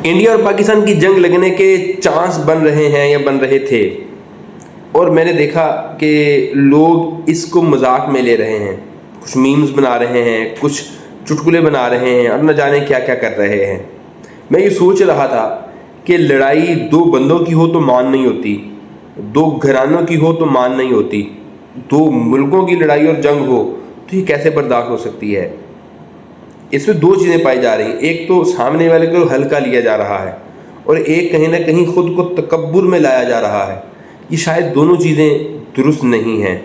India اور پاکستان کی جنگ لگنے کے چانس بن رہے ہیں یا بن رہے تھے، اور میں نے دیکھا کہ لوگ اس کو مذاق میں لے رہے ہیں، کچھ میمز بنا رہے ہیں، کچھ چٹکلے بنا رہے ہیں، اور نہ جانے کیا کیا کر رہے ہیں۔ میں یہ سوچ رہا تھا کہ لڑائی دو بندوں کی ہو تو مان نہیں ہوتی، دو گھرانوں کی ہو تو مان نہیں ہوتی، دو ملکوں کی لڑائی اور جنگ ہو تو یہ کیسے برداشت ہو سکتی ہے؟ اس میں دو چیزیں پائی جا رہی ہیں، ایک تو سامنے والے کو ہلکا لیا جا رہا ہے، اور ایک کہیں نہ کہیں خود کو تکبر میں لایا جا رہا ہے۔ یہ شاید دونوں چیزیں درست نہیں ہیں۔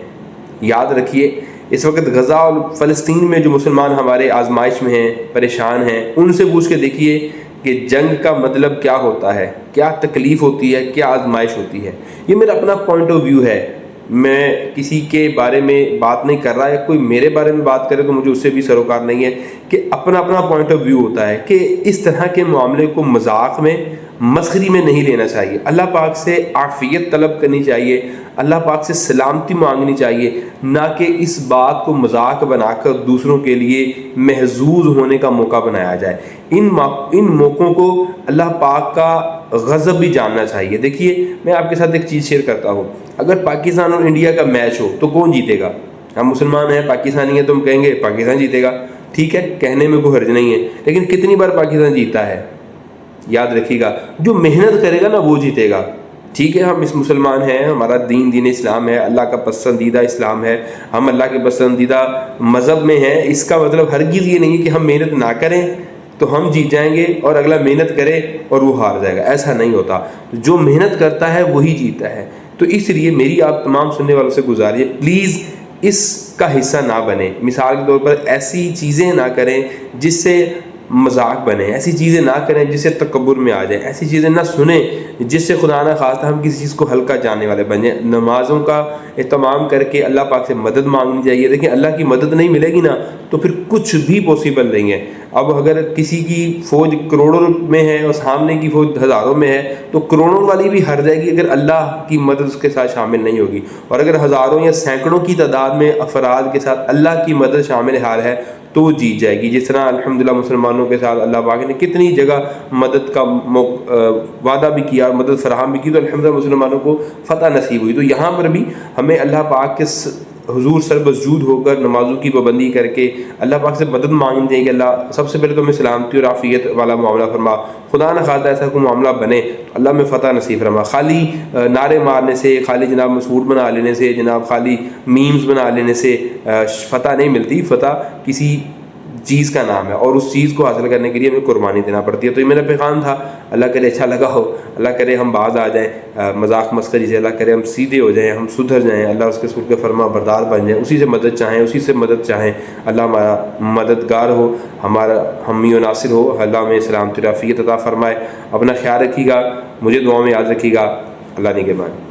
یاد رکھیے، اس وقت غزہ اور فلسطین میں جو مسلمان ہمارے آزمائش میں ہیں، پریشان ہیں، ان سے پوچھ کے دیکھیے کہ جنگ کا مطلب کیا ہوتا ہے، کیا تکلیف ہوتی ہے، کیا آزمائش ہوتی ہے۔ یہ میرا اپنا پوائنٹ آف ویو ہے، میں کسی کے بارے میں بات نہیں کر رہا، یا کوئی میرے بارے میں بات کرے تو مجھے اس سے بھی سروکار نہیں ہے، کہ اپنا اپنا پوائنٹ آف ویو ہوتا ہے کہ اس طرح کے معاملے کو مذاق میں، مسخری میں نہیں لینا چاہیے۔ اللہ پاک سے عافیت طلب کرنی چاہیے، اللہ پاک سے سلامتی مانگنی چاہیے، نہ کہ اس بات کو مذاق بنا کر دوسروں کے لیے محظوظ ہونے کا موقع بنایا جائے۔ ان موقعوں کو اللہ پاک کا غضب بھی جاننا چاہیے۔ دیکھیے، میں آپ کے ساتھ ایک چیز شیئر کرتا ہوں، اگر پاکستان اور انڈیا کا میچ ہو تو کون جیتے گا؟ ہم مسلمان ہیں، پاکستانی ہیں، تو ہم کہیں گے پاکستان جیتے گا، ٹھیک ہے، کہنے میں کوئی حرج نہیں ہے، لیکن کتنی بار پاکستان جیتا ہے؟ یاد رکھیے گا، جو محنت کرے گا نا وہ جیتے گا۔ ٹھیک ہے، ہم اس مسلمان ہیں، ہمارا دین اسلام ہے، اللہ کا پسندیدہ اسلام ہے، ہم اللہ کے پسندیدہ مذہب میں ہیں۔ اس کا مطلب ہرگز یہ نہیں کہ ہم محنت نہ کریں تو ہم جیت جائیں گے اور اگلا محنت کرے اور وہ ہار جائے گا، ایسا نہیں ہوتا۔ جو محنت کرتا ہے وہی جیتا ہے۔ تو اس لیے میری آپ تمام سننے والوں سے گزارش ہے، پلیز اس کا حصہ نہ بنیں۔ مثال کے طور پر ایسی چیزیں نہ کریں جس سے مذاق بنے، ایسی چیزیں نہ کریں جس سے تکبر میں آ جائیں، ایسی چیزیں نہ سنیں جس سے خدا نہ خواستہ ہم کسی چیز کو ہلکا جاننے والے بن جائیں۔ نمازوں کا اہتمام کر کے اللہ پاک سے مدد مانگنی چاہیے۔ دیکھیں، اللہ کی مدد نہیں ملے گی نا تو پھر کچھ بھی پاسبل نہیں ہے۔ اب اگر کسی کی فوج کروڑوں میں ہے اور سامنے کی فوج ہزاروں میں ہے تو کروڑوں والی بھی ہار جائے گی اگر اللہ کی مدد اس کے ساتھ شامل نہیں ہوگی، اور اگر ہزاروں یا سینکڑوں کی تعداد میں افراد کے ساتھ اللہ کی مدد شامل حال ہے تو وہ جیت جائے گی۔ جس طرح الحمدللہ مسلمانوں کے ساتھ اللہ پاک نے کتنی جگہ مدد کا وعدہ بھی کیا، مدد فراہم بھی کی، تو الحمدللہ مسلمانوں کو فتح نصیب ہوئی۔ تو یہاں پر بھی ہمیں اللہ پاک کے حضور سر مسجود ہو کر نمازوں کی پابندی کر کے اللہ پاک سے مدد مانگنی چاہیے کہ اللہ سب سے پہلے تو ہمیں سلامتی اور عافیت والا معاملہ فرما، خدا نہ خواستہ ایسا کوئی معاملہ بنے تو اللہ میں فتح نصیب فرما۔ خالی نعرے مارنے سے، خالی جناب مسعود بنا لینے سے، جناب خالی میمز بنا لینے سے فتح نہیں ملتی۔ فتح کسی چیز کا نام ہے، اور اس چیز کو حاصل کرنے کے لیے ہمیں قربانی دینا پڑتی ہے۔ تو یہ میرا پیغام تھا، اللہ کرے اچھا لگا ہو، اللہ کرے ہم باز آ جائیں مذاق مسخری سے، اللہ کرے ہم سیدھے ہو جائیں، ہم سدھر جائیں، اللہ اس کے رسول کے فرما بردار بن جائیں، اسی سے مدد چاہیں، اسی سے مدد چاہیں۔ اللہ ہمارا مددگار ہو، ہمارا حامی و ناصر ہو، اللہ ہمیں سلامتی و عافیت عطا فرمائے۔ اپنا خیال رکھیے گا، مجھے دعاؤں میں یاد رکھیے گا۔ اللہ نگہبان۔